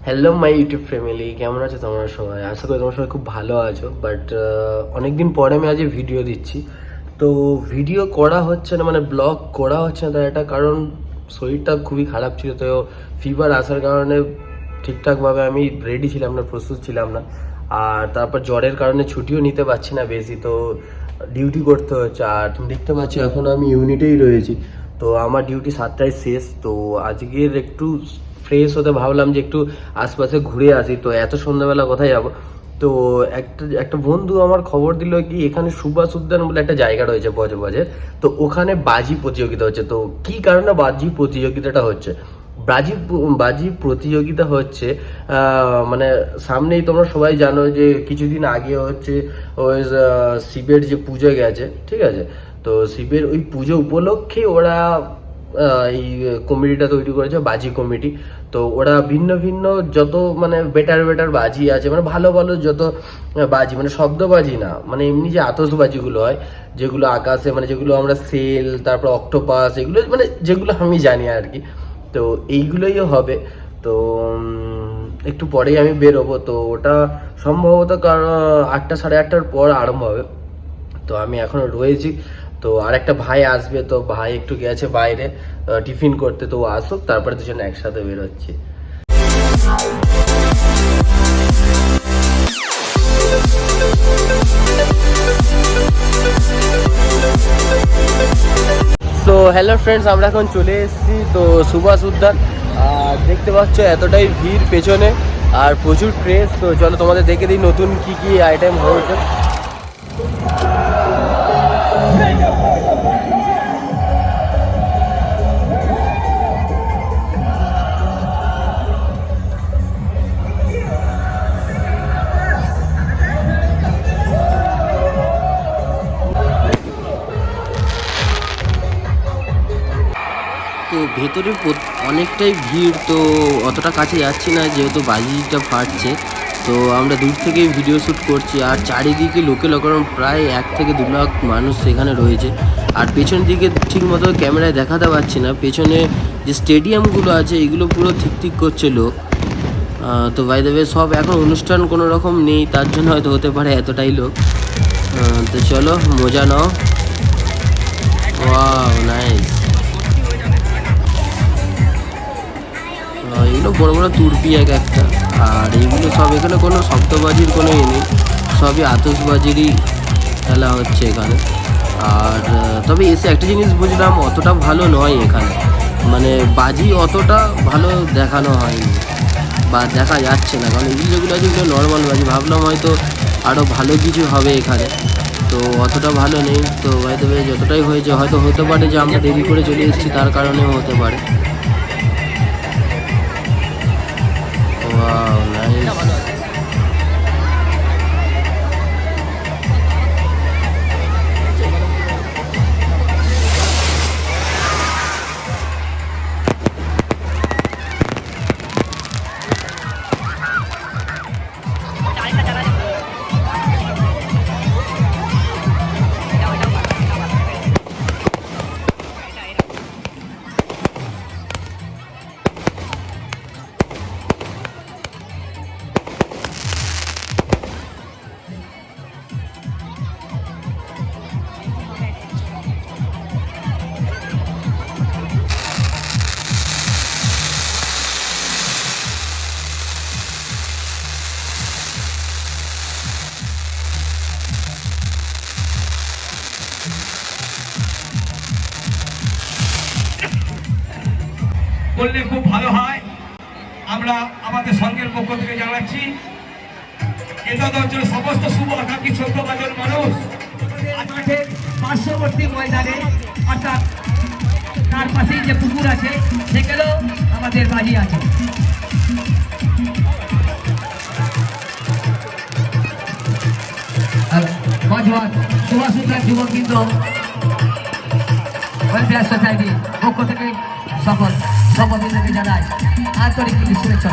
Hello my YouTube family, কেমন আছো তোমরা সবাই? আশা করি তোমরা সবাই খুব ভালো আছো। বাট অনেকদিন পরে আমি আজ ভিডিও দিচ্ছি। তো ভিডিও করা হচ্ছে না, মানে ব্লগ করা হচ্ছে না, তার একটা কারণ শরীরটা খুবই খারাপ ছিল। তো ফিভার আসার কারণে ঠিকঠাকভাবে আমি রেডি ছিলাম না, প্রস্তুত ছিলাম না। আর তারপর জ্বরের কারণে ছুটিও নিতে পারছি না বেশি, তো ডিউটি করতে হচ্ছে। আর তুমি দেখতে পাচ্ছ এখন আমি ইউনিটেই রয়েছি। তো আমার ডিউটি 7টায় শেষ। তো আজকের একটু ফ্রেশ হতে ভাবলাম যে একটু আশপাশে ঘুরে আসি। তো এত সন্ধ্যাবেলা কোথায় যাব? তো একটা একটা বন্ধু আমার খবর দিল কি এখানে সুভাষ উদ্যান বলে একটা জায়গা রয়েছে বজবজের। তো ওখানে বাজি প্রতিযোগিতা হচ্ছে। তো কি কারণে বাজি প্রতিযোগিতাটা হচ্ছে? বাজি বাজি প্রতিযোগিতা হচ্ছে মানে সামনেই তোমরা সবাই জানো যে কিছুদিন আগে হচ্ছে ওই শিবের যে পুজো গেছে, ঠিক আছে? তো শিবের ওই পুজো উপলক্ষে ওরা এই কমিটিটা তৈরি করেছে, বাজি কমিটি। তো ওরা ভিন্ন ভিন্ন যত মানে বেটার বেটার বাজি আছে, মানে ভালো ভালো যত বাজি, মানে শব্দবাজি না, মানে এমনি যে আতশবাজিগুলো হয়, যেগুলো আকাশে, মানে যেগুলো আমরা সেল, তারপর অক্টোপাস, এগুলো মানে যেগুলো আমি জানি আর কি। তো এইগুলোই হবে। তো একটু পরেই আমি বেরোবো। তো ওটা সম্ভবত কারণ 8টা সাড়ে 8টার পর আরম্ভ হবে। তো আমি এখনো রয়েছি। তো আর একটা ভাই আসবে, তো ভাই একটু গেছে বাইরে টিফিন করতে। তো ও আসুক, তারপরে দুজনে একসাথে বেরোচ্ছি। সো হ্যালো ফ্রেন্ডস, আমরা এখন চলে এসেছি তো সুভাষ উদ্যান। আর দেখতে পাচ্ছ এতটাই ভিড় পেছনে, আর প্রচুর ক্রেজ। তো চলো তোমাদের দেখে দিই নতুন কি কি আইটেম হয়েছে। তো ভেতরে অনেকটাই ভিড়, তো অতটা কাছে যাচ্ছি না যেহেতু বাজিটা ফাটছে। তো আমরা দূর থেকেই ভিডিও শ্যুট করছি। আর চারিদিকে লোকে লোকারণ, প্রায় 1 থেকে 2 লাখ মানুষ সেখানে রয়েছে। আর পেছনের দিকে ঠিক মতো ক্যামেরায় দেখাতে পারছি না, পেছনে যে স্টেডিয়ামগুলো আছে এগুলো পুরো ঠিক ঠিক করছে লোক। তো বাই দ্য ওয়ে সব এখন অনুষ্ঠান কোনো রকম নেই, তার জন্য হয়তো হতে পারে এতটাই লোক। তো চলো মজা নাও। Wow nice. এগুলো বড় বড় তুর্পি এক একটা। আর এইগুলো সব, এখানে কোনো শব্দবাজির কোনো নেই, সবই আতশবাজিরই খেলা হচ্ছে এখানে। আর তবে এসে একটা জিনিস বুঝলাম, অতটা ভালো নয় এখানে, মানে বাজি অতটা ভালো দেখানো হয়নি বা দেখা যাচ্ছে না। কারণ এগুলো যেগুলো আছে এগুলো নর্মাল বাজি, ভাবলাম হয়তো আরও ভালো কিছু হবে এখানে, তো অতটা ভালো নেই। তো হয়তো যতটাই হয়েছে, হয়তো হতে পারে যে আমরা দেরি করে চলে এসেছি তার কারণেও হতে পারে। Wow nice. করলে খুব ভালো হয়, আমরা আমাদের সংঘের পক্ষ থেকে জানাচ্ছি। এতদ অঞ্চলের সমস্ত শুভ আকাঙ্ক্ষী ছোট্ট বাজার মানুষ মাঠের পার্শ্ববর্তী ময়দানে, অর্থাৎ তার পাশেই যে পুকুর আছে সেখানেও আমাদের বাজি আছে। সুভাষ উদ্যান যুব কেন্দ্র ওয়েলফেয়ার সোসাইটির পক্ষ থেকে সকল সভাপতিকে জানাই আন্তরিক শুভেচ্ছা।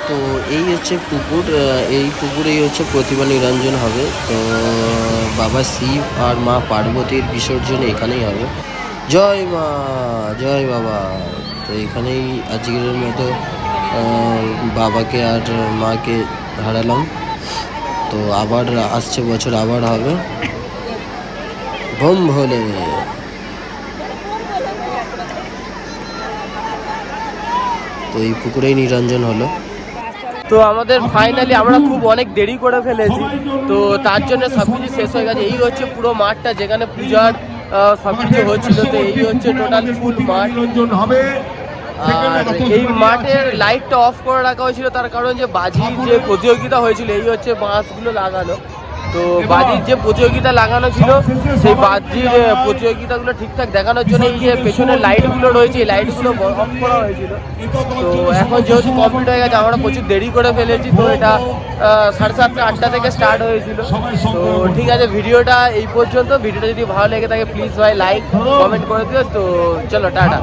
তো এই হচ্ছে পুকুর, এই পুকুরেই হচ্ছে প্রতিমা নিরঞ্জন হবে। তো বাবা শিব আর মা পার্বতীর বিসর্জন এখানেই হবে। জয় মা, জয় বাবা। তো এখানেই আজকের মতো বাবাকে আর মাকে হারালাম। তো আবার আসছে বছর আবার হবে। বোম ভোলে। তো এই পুকুরেই নিরঞ্জন হলো। তো আমাদের ফাইনালি আমরা খুব অনেক দেরি করে ফেলেছি, তো তার জন্য সবকিছু শেষ হয়ে গেছে। এই হচ্ছে পুরো মাঠটা যেখানে পূজার সবকিছু হচ্ছিল। তো এই হচ্ছে টোটাল ফুল মাঠ। আর এই মাঠের লাইটটা অফ করে রাখা হয়েছিল তার কারণ যে বাজির যে প্রতিযোগিতা হয়েছিল, এই হচ্ছে বাঁশগুলো লাগানো। তো বাজির যে প্রতিযোগিতা লাগানো ছিল সেই বাজির প্রতিযোগিতাগুলো ঠিকঠাক দেখানোর জন্য এই যে পেছনের লাইটগুলো রয়েছে এই লাইটগুলো অফ করা হয়েছিল। তো এখন যেহেতু কমপ্লিট হয়ে গেছে, আমরা প্রচুর দেরি করে ফেলেছি। তো এটা 7:30 8টা থেকে স্টার্ট হয়েছিল। তো ঠিক আছে, ভিডিওটা এই পর্যন্ত। ভিডিওটা যদি ভালো লেগে থাকে প্লিজ ভাই লাইক কমেন্ট করে দিও। তো চলো টাটা।